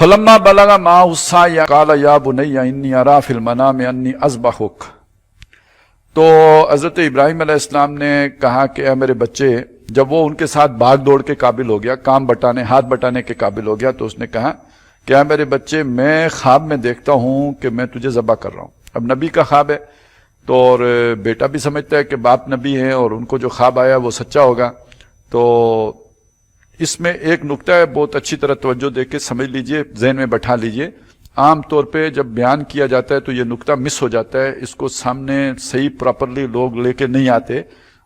فلما بلغ معه السعي قال یا بنی انی اری فی المنام انی اذبحک. تو حضرت ابراہیم علیہ السلام نے کہا کہ اے میرے بچے، جب وہ ان کے ساتھ بھاگ دوڑ کے قابل ہو گیا، کام بٹانے، ہاتھ بٹانے کے قابل ہو گیا، تو اس نے کہا کہ اے میرے بچے، میں خواب میں دیکھتا ہوں کہ میں تجھے ذبح کر رہا ہوں. اب نبی کا خواب ہے تو اور بیٹا بھی سمجھتا ہے کہ باپ نبی ہیں اور ان کو جو خواب آیا وہ سچا ہوگا. تو اس میں ایک نکتہ ہے، بہت اچھی طرح توجہ دے کے سمجھ لیجئے، ذہن میں بٹھا لیجئے. عام طور پہ جب بیان کیا جاتا ہے تو یہ نکتہ مس ہو جاتا ہے، اس کو سامنے صحیح پراپرلی لوگ لے کے نہیں آتے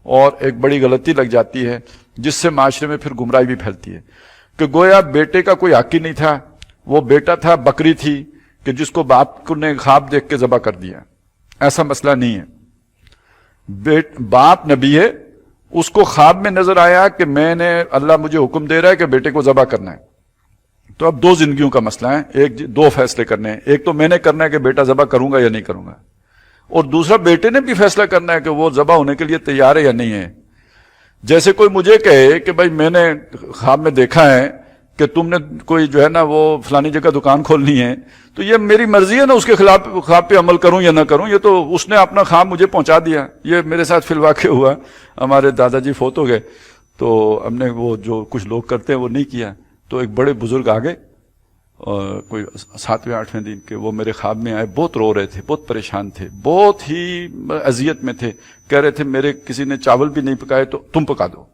اور ایک بڑی غلطی لگ جاتی ہے جس سے معاشرے میں پھر گمراہی بھی پھیلتی ہے کہ گویا بیٹے کا کوئی حق ہی نہیں تھا، وہ بیٹا تھا، بکری تھی کہ جس کو باپ کو نے خواب دیکھ کے ذبح کر دیا. ایسا مسئلہ نہیں ہے. باپ نبی ہے، اس کو خواب میں نظر آیا کہ میں نے، اللہ مجھے حکم دے رہا ہے کہ بیٹے کو ذبح کرنا ہے. تو اب دو زندگیوں کا مسئلہ ہے، دو فیصلے کرنے ہیں. ایک تو میں نے کرنا ہے کہ بیٹا ذبح کروں گا یا نہیں کروں گا، اور دوسرا بیٹے نے بھی فیصلہ کرنا ہے کہ وہ ذبح ہونے کے لیے تیار ہے یا نہیں ہے. جیسے کوئی مجھے کہے کہ بھائی میں نے خواب میں دیکھا ہے کہ تم نے کوئی جو ہے نا وہ فلانی جگہ دکان کھولنی ہے، تو یہ میری مرضی ہے نا اس کے خلاف خواب پہ عمل کروں یا نہ کروں. یہ تو اس نے اپنا خواب مجھے پہنچا دیا. یہ میرے ساتھ فی الواقع ہوا. ہمارے دادا جی فوت ہو گئے تو ہم نے وہ جو کچھ لوگ کرتے ہیں وہ نہیں کیا. تو ایک بڑے بزرگ آگے کوئی 7ویں 8ویں دن کے، وہ میرے خواب میں آئے، بہت رو رہے تھے، بہت پریشان تھے، بہت ہی اذیت میں تھے. کہہ رہے تھے میرے کسی نے چاول بھی نہیں پکائے تو تم پکا دو.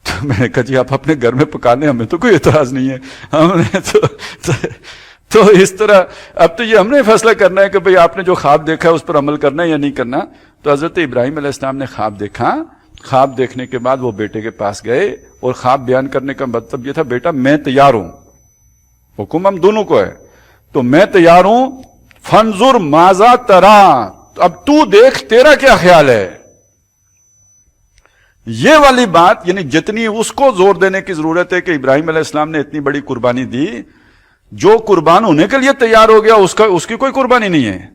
تو میں نے کہا جی آپ اپنے گھر میں پکا لیں، ہمیں تو کوئی اعتراض نہیں ہے. ہم نے تو اس طرح اب تو یہ ہم نے فیصلہ کرنا ہے کہ بھئی آپ نے جو خواب دیکھا ہے اس پر عمل کرنا ہے یا نہیں کرنا. تو حضرت ابراہیم علیہ السلام نے خواب دیکھا. خواب دیکھنے کے بعد وہ بیٹے کے پاس گئے اور خواب بیان کرنے کا مطلب یہ تھا بیٹا میں تیار ہوں، حکم ہم دونوں کو ہے، تو میں تیار ہوں. فانظر ماذا ترى، اب تو دیکھ تیرا کیا خیال ہے. یہ والی بات یعنی جتنی اس کو زور دینے کی ضرورت ہے کہ ابراہیم علیہ السلام نے اتنی بڑی قربانی دی، جو قربان ہونے کے لیے تیار ہو گیا اس کی کوئی قربانی نہیں ہے.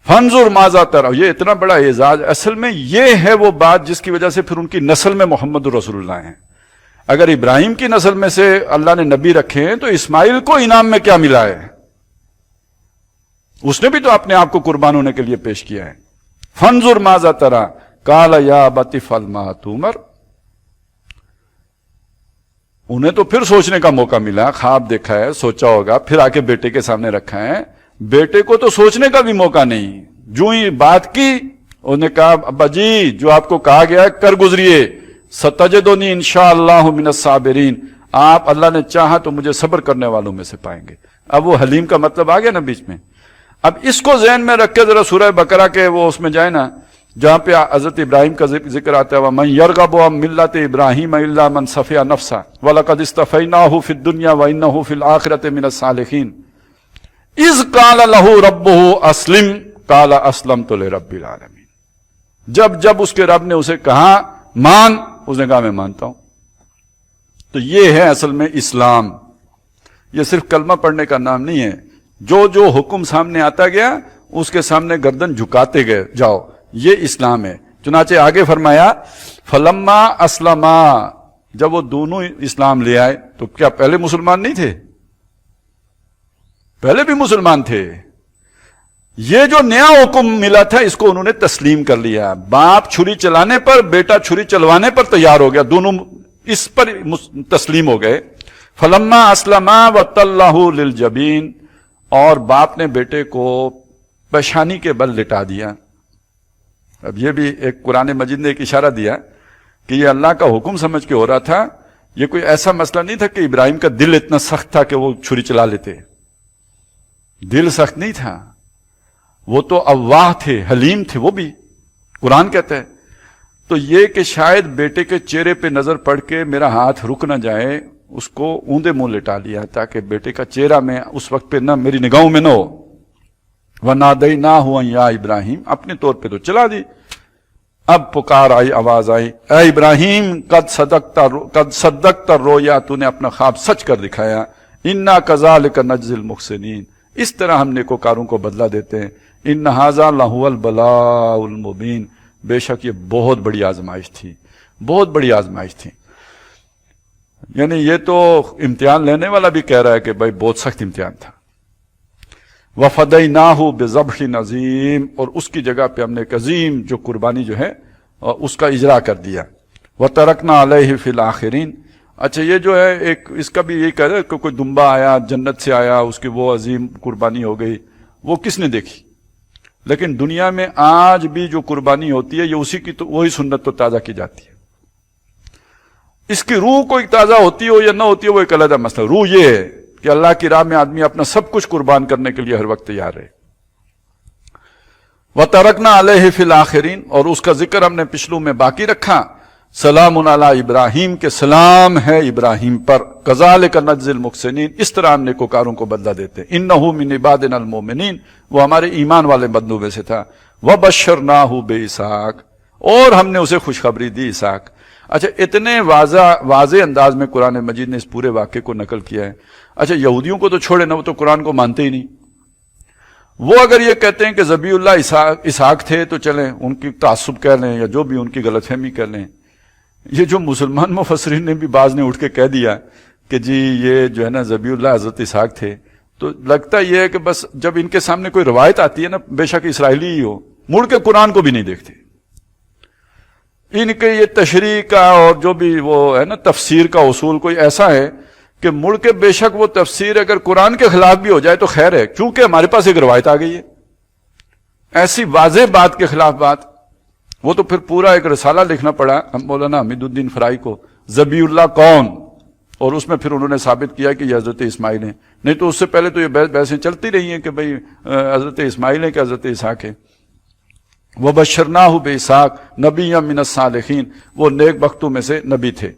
فانظر ماذا ترى، یہ اتنا بڑا اعزاز. اصل میں یہ ہے وہ بات جس کی وجہ سے پھر ان کی نسل میں محمد رسول اللہ ہیں. اگر ابراہیم کی نسل میں سے اللہ نے نبی رکھے ہیں تو اسماعیل کو انعام میں کیا ملا ہے؟ اس نے بھی تو اپنے آپ کو قربان ہونے کے لیے پیش کیا ہے. فانظر ماذا ترى قال یا ابت افعل ما تؤمر. انہیں تو پھر سوچنے کا موقع ملا، خواب دیکھا ہے، سوچا ہوگا، پھر آ کے بیٹے کے سامنے رکھا ہے. بیٹے کو تو سوچنے کا بھی موقع نہیں، جو ہی بات کی انہوں نے کہا ابا جی جو آپ کو کہا گیا ہے کر گزریے. ستجدنی انشاءاللہ من الصابرین، آپ اللہ نے چاہا تو مجھے صبر کرنے والوں میں سے پائیں گے. اب وہ حلیم کا مطلب آ گیا نا بیچ میں. اب اس کو ذہن میں رکھ کے ذرا سورہ بقرہ کے وہ اس میں جائے نا جہاں پہ حضرت ابراہیم کا ذکر آتا ہے وَمَن يَرْغَبُ عَن مِلَّةِ إِبْرَاهِيمَ إِلَّا مَن سَفِهَ نَفْسَهُ وَلَقَدِ اصْطَفَيْنَاهُ فِي الدُّنْيَا وَإِنَّهُ فِي الْآخِرَةِ مِنَ الصَّالِحِينَ إِذْ قَالَ لَهُ رَبُّهُ أَسْلِمْ قَالَ أَسْلَمْتُ لِرَبِّ الْعَالَمِينَ. جب اس کے رب نے اسے کہا مان، اس نے کہا میں مانتا ہوں. تو یہ ہے اصل میں اسلام. یہ صرف کلمہ پڑھنے کا نام نہیں ہے. جو حکم سامنے آتا گیا اس کے سامنے گردن جھکاتے گئے جاؤ، یہ اسلام ہے. چنانچہ آگے فرمایا فلما اسلما، جب وہ دونوں اسلام لے آئے تو کیا پہلے مسلمان نہیں تھے؟ پہلے بھی مسلمان تھے. یہ جو نیا حکم ملا تھا اس کو انہوں نے تسلیم کر لیا. باپ چھری چلانے پر، بیٹا چھری چلوانے پر تیار ہو گیا، دونوں اس پر تسلیم ہو گئے. فلما اسلما وتلہ للجبین، اور باپ نے بیٹے کو پیشانی کے بل لٹا دیا. اب یہ بھی ایک قرآن مجید نے ایک اشارہ دیا کہ یہ اللہ کا حکم سمجھ کے ہو رہا تھا. یہ کوئی ایسا مسئلہ نہیں تھا کہ ابراہیم کا دل اتنا سخت تھا کہ وہ چھری چلا لیتے. دل سخت نہیں تھا، وہ تو اواہ تھے، حلیم تھے. وہ بھی قرآن کہتا ہے. تو یہ کہ شاید بیٹے کے چہرے پہ نظر پڑ کے میرا ہاتھ رک نہ جائے، اس کو اوندے منہ لٹا لیا تاکہ بیٹے کا چہرہ میں اس وقت پہ نہ میری نگاہوں میں نہ ہو. وَنَادَيْنَاهُ أَن يَا ابراہیم، اپنے طور پہ تو چلا دی. اب پکار آئی، آواز آئی، اے ابراہیم قد صدقت الرؤیا، تو نے اپنا خواب سچ کر دکھایا. اِنَّا كَذَلِكَ نَجْزِي الْمُحْسِنِينَ، اس طرح ہم نیکوکاروں کو بدلہ دیتے ہیں. اِنَّ هَذَا لَهُوَ الْبَلَاءُ الْمُبِينُ، بے شک یہ بہت بڑی آزمائش تھی، بہت بڑی آزمائش تھی. یعنی یہ تو امتحان لینے والا بھی کہہ رہا ہے کہ بھائی بہت سخت امتحان تھا. وَفَدَيْنَاهُ بِذَبْحٍ عَظِيمٍ، اور اس کی جگہ پہ ہم نے ایک عظیم جو قربانی جو ہے اس کا اجرا کر دیا. وَتَرَكْنَا عَلَيْهِ فِي الْآخِرِينَ. اچھا یہ جو ہے ایک اس کا بھی یہی کہہ رہا ہے کہ کوئی دمبا آیا جنت سے آیا، اس کی وہ عظیم قربانی ہو گئی، وہ کس نے دیکھی؟ لیکن دنیا میں آج بھی جو قربانی ہوتی ہے یہ اسی کی تو وہی سنت تو تازہ کی جاتی ہے. اس کی روح کوئی تازہ ہوتی ہو یا نہ ہوتی ہو وہ ایک علیحدہ مسئلہ. روح یہ ہے کہ اللہ کی راہ میں آدمی اپنا سب کچھ قربان کرنے کے لیے ہر وقت تیار ہے. وَتَرَكْنَا عَلَيْهِ فِي الْآخِرِينَ، اور اس کا ذکر ہم نے پچھلوں میں باقی رکھا. سلام علی ابراہیم، کے سلام ہے ابراہیم پر. کذالک نجزی المحسنین، اس طرح ہم نیکوکاروں کو بدلہ دیتے. انہ من عبادنا المؤمنین، وہ ہمارے ایمان والے بندوں میں سے تھا. وبشرناہ باسحاق، اور ہم نے اسے خوشخبری دی اسحاق. اچھا اتنے واضح انداز میں قرآن مجید نے اس پورے واقعے کو نقل کیا ہے. اچھا یہودیوں کو تو چھوڑے نا، وہ تو قرآن کو مانتے ہی نہیں. وہ اگر یہ کہتے ہیں کہ ذبیح اللہ اسحاق تھے تو چلیں ان کی تعصب کہہ لیں یا جو بھی ان کی غلط فہمی کر لیں. یہ جو مسلمان مفسرین نے بھی بعض نے اٹھ کے کہہ دیا کہ جی یہ جو ہے نا ذبیح اللہ حضرت اسحاق تھے، تو لگتا یہ ہے کہ بس جب ان کے سامنے کوئی روایت آتی ہے نا، بے شک اسرائیلی ہی ہو، مڑ کے قرآن کو بھی نہیں دیکھتے. ان کے یہ تشریح کا اور جو بھی وہ ہے نا تفسیر کا اصول کوئی ایسا ہے کہ مڑ کے بے شک وہ تفسیر اگر قرآن کے خلاف بھی ہو جائے تو خیر ہے، چونکہ ہمارے پاس ایک روایت آ گئی ہے ایسی واضح بات کے خلاف بات. وہ تو پھر پورا ایک رسالہ لکھنا پڑا مولانا حمید الدین فرائی کو، ذبیح اللہ کون، اور اس میں پھر انہوں نے ثابت کیا کہ یہ حضرت اسماعیل ہیں. نہیں تو اس سے پہلے تو یہ بحثیں چلتی رہی ہیں کہ بھئی حضرت اسماعیل ہیں کہ حضرت اسحاق ہیں. وَبَشَّرْنَاهُ بِإِسْحَاقَ نَبِيًّا مِنَ الصَّالِحِينَ، وہ نیک بختوں میں سے نبی تھے.